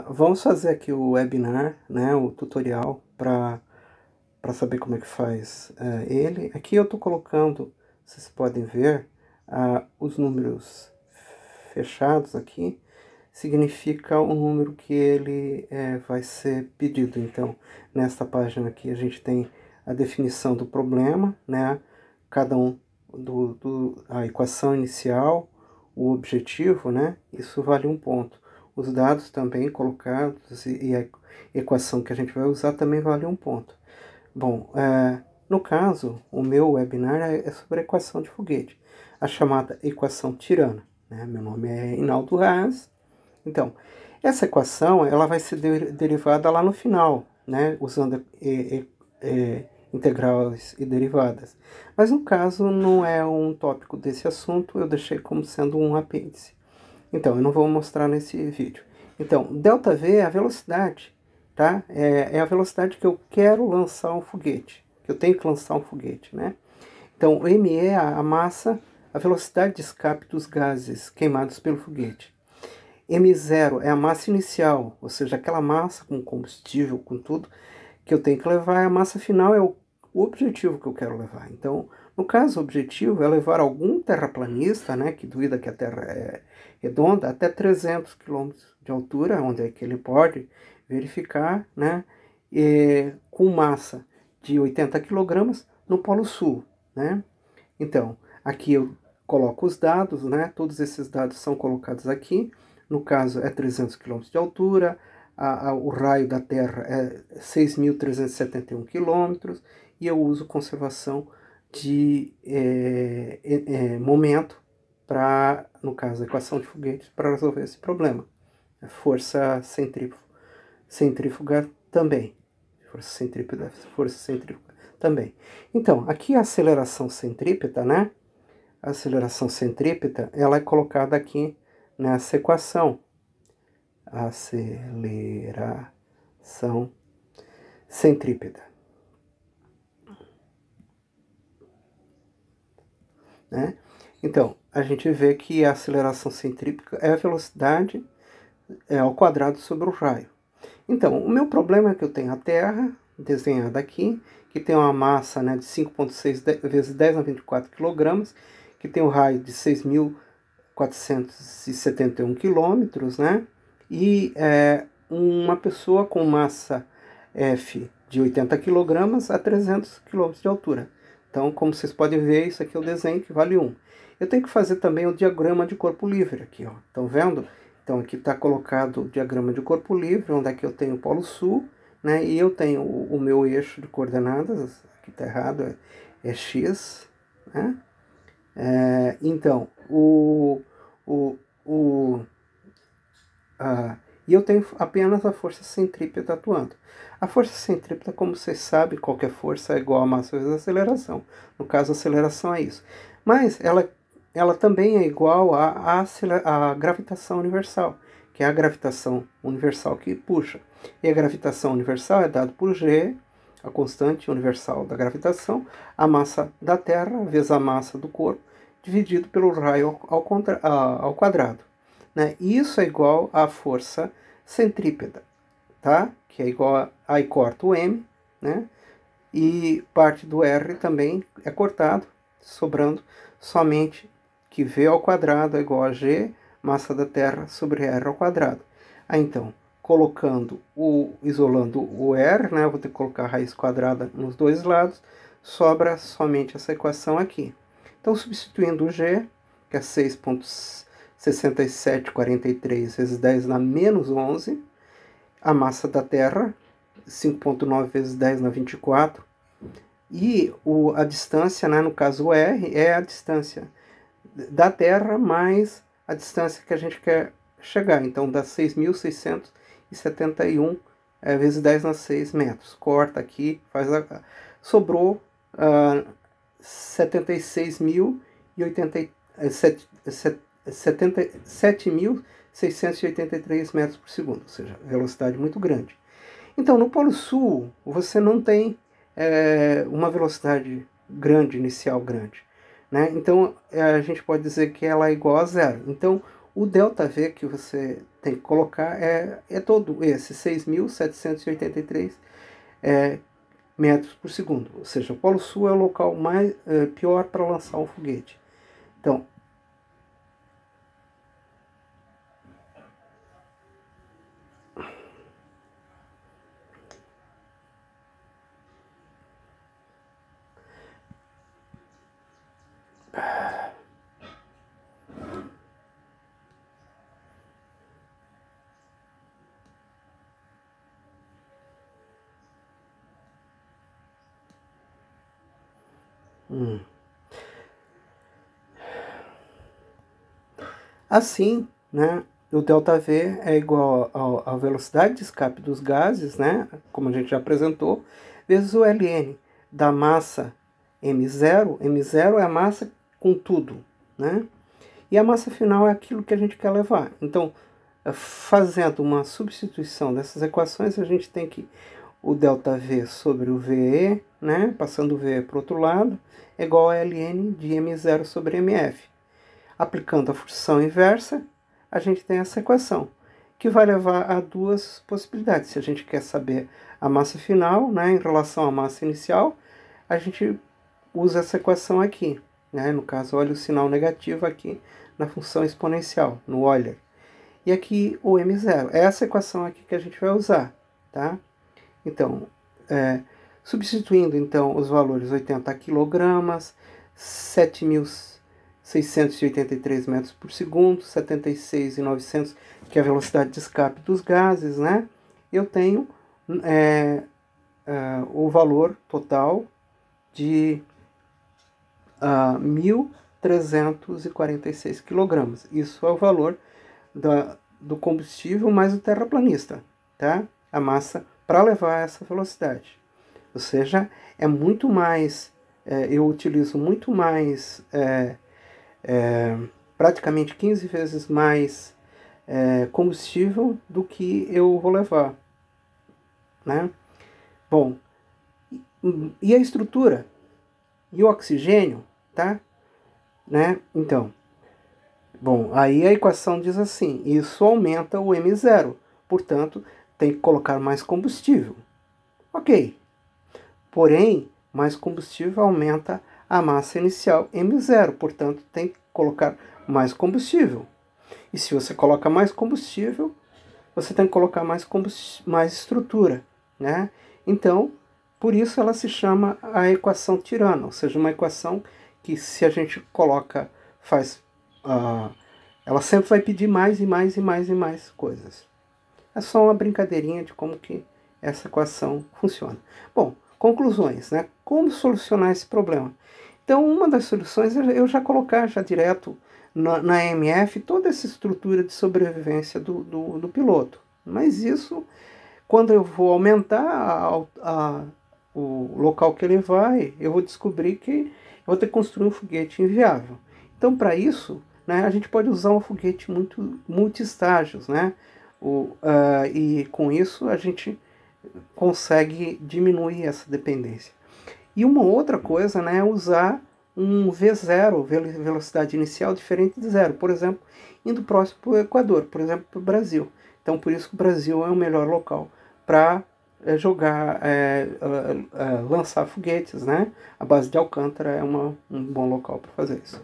Vamos fazer aqui o webinar, né, o tutorial para saber como é que faz ele. Aqui eu estou colocando, vocês podem ver, os números fechados aqui, significa o número que ele vai ser pedido. Então, nesta página aqui a gente tem a definição do problema, né, cada um a equação inicial, o objetivo, né, isso vale 1 ponto. Os dados também colocados e a equação que a gente vai usar também vale 1 ponto. Bom, no caso, o meu webinar é sobre a equação de foguete, a chamada equação tirana. Né? Meu nome é Inaldo Reis. Então, essa equação ela vai ser derivada lá no final, né? Usando integrais e derivadas. Mas no caso não é um tópico desse assunto, eu deixei como sendo um apêndice. Então, eu não vou mostrar nesse vídeo. Então, ΔV é a velocidade, tá? É a velocidade que eu quero lançar um foguete, que eu tenho que lançar um foguete, né? Então, o ME é a massa, a velocidade de escape dos gases queimados pelo foguete. M0 é a massa inicial, ou seja, aquela massa com combustível, com tudo, que eu tenho que levar. A massa final é o objetivo que eu quero levar. Então, no caso, o objetivo é levar algum terraplanista, né, que duvida que a Terra é redonda, até 300 km de altura, onde é que ele pode verificar, né, com massa de 80 kg no Polo Sul, né? Então, aqui eu coloco os dados, né? Todos esses dados são colocados aqui. No caso, é 300 km de altura, o raio da Terra é 6.371 km, e eu uso conservação de momento para, no caso, a equação de foguetes, para resolver esse problema. Força centrífuga também. Força centrífuga também. Então, aqui a aceleração centrípeta, né? A aceleração centrípeta, ela é colocada aqui nessa equação. Aceleração centrípeta. Né? Então, a gente vê que a aceleração centrípeta é a velocidade ao quadrado sobre o raio. Então, o meu problema é que eu tenho a Terra desenhada aqui, que tem uma massa, né, de 5,6 vezes 10 a 24 kg, que tem um raio de 6.471 km, né? E uma pessoa com massa F de 80 kg a 300 km de altura. Então, como vocês podem ver, isso aqui é o desenho que vale 1. Eu tenho que fazer também o diagrama de corpo livre aqui, ó. Estão vendo? Então, aqui está colocado o diagrama de corpo livre, onde é que eu tenho o Polo Sul, né? E eu tenho o meu eixo de coordenadas, aqui está errado, é X, né? Então, e eu tenho apenas a força centrípeta atuando. A força centrípeta, como vocês sabem, qualquer força é igual a massa vezes a aceleração. No caso, a aceleração é isso. Mas ela também é igual à gravitação universal, que é a gravitação universal que puxa. E a gravitação universal é dada por G, a constante universal da gravitação, a massa da Terra vezes a massa do corpo, dividido pelo raio ao quadrado. Né? Isso é igual à força centrípeta, tá? Que é igual aí corta o M, né? E parte do R também é cortado, sobrando somente que V ao quadrado é igual a G, massa da Terra, sobre R ao quadrado. Então, isolando o R, né? Eu vou ter que colocar a raiz quadrada nos dois lados, sobra somente essa equação aqui. Então, substituindo o G, que é 6,6743 vezes 10 na menos 11, a massa da Terra, 5,9 vezes 10 na 24, e a distância, né, no caso o R, é a distância da Terra mais a distância que a gente quer chegar. Então, dá 6.671 vezes 10 na 6 metros. Corta aqui, sobrou 77.683 metros por segundo, ou seja, velocidade muito grande. Então, no Polo Sul, você não tem uma velocidade grande, inicial grande. Né? Então, a gente pode dizer que ela é igual a zero. Então, O ΔV que você tem que colocar é todo esse 6.783 metros por segundo. Ou seja, o Polo Sul é o local mais pior para lançar um foguete. Então, assim, né, o ΔV é igual à velocidade de escape dos gases, né, como a gente já apresentou, vezes o ln da massa m0. M0 é a massa com tudo, né? E a massa final é aquilo que a gente quer levar. Então, fazendo uma substituição dessas equações, a gente tem que o ΔV sobre o VE, né, passando o VE para o outro lado, é igual a ln de m0 sobre mf. Aplicando a função inversa, a gente tem essa equação, que vai levar a duas possibilidades. Se a gente quer saber a massa final, né, em relação à massa inicial, a gente usa essa equação aqui. Né? No caso, olha o sinal negativo aqui na função exponencial, no Euler. E aqui o m0. É essa equação aqui que a gente vai usar. Tá? Então, substituindo então os valores 80 kg, 7.683 metros por segundo, 76.900, que é a velocidade de escape dos gases, né? Eu tenho o valor total de 1.346 kg. Isso é o valor do combustível mais o terraplanista, tá? A massa para levar essa velocidade. Ou seja, é muito mais, eu utilizo muito mais, praticamente 15 vezes mais combustível do que eu vou levar. Né? Bom, e a estrutura? E o oxigênio? Tá? Né? Então, bom, aí a equação diz assim, isso aumenta o M0, portanto, tem que colocar mais combustível. Ok, porém, mais combustível aumenta a massa inicial M0, portanto, tem que colocar mais combustível. E se você coloca mais combustível, você tem que colocar mais estrutura, né? Então, por isso ela se chama a equação tirana, ou seja, uma equação que se a gente coloca, ela sempre vai pedir mais e mais e mais e mais coisas. É só uma brincadeirinha de como que essa equação funciona. Bom, conclusões, né? Como solucionar esse problema? Então, uma das soluções é eu já colocar já direto na MF toda essa estrutura de sobrevivência do piloto. Mas isso, quando eu vou aumentar o local que ele vai, eu vou descobrir que eu vou ter que construir um foguete inviável. Então, para isso, né, a gente pode usar um foguete multi-estágios, né? E com isso a gente consegue diminuir essa dependência. E uma outra coisa, né, é usar um V0, velocidade inicial, diferente de zero. Por exemplo, indo próximo para o Equador, por exemplo, para o Brasil. Então, por isso que o Brasil é o melhor local para lançar foguetes, né? A base de Alcântara é um bom local para fazer isso.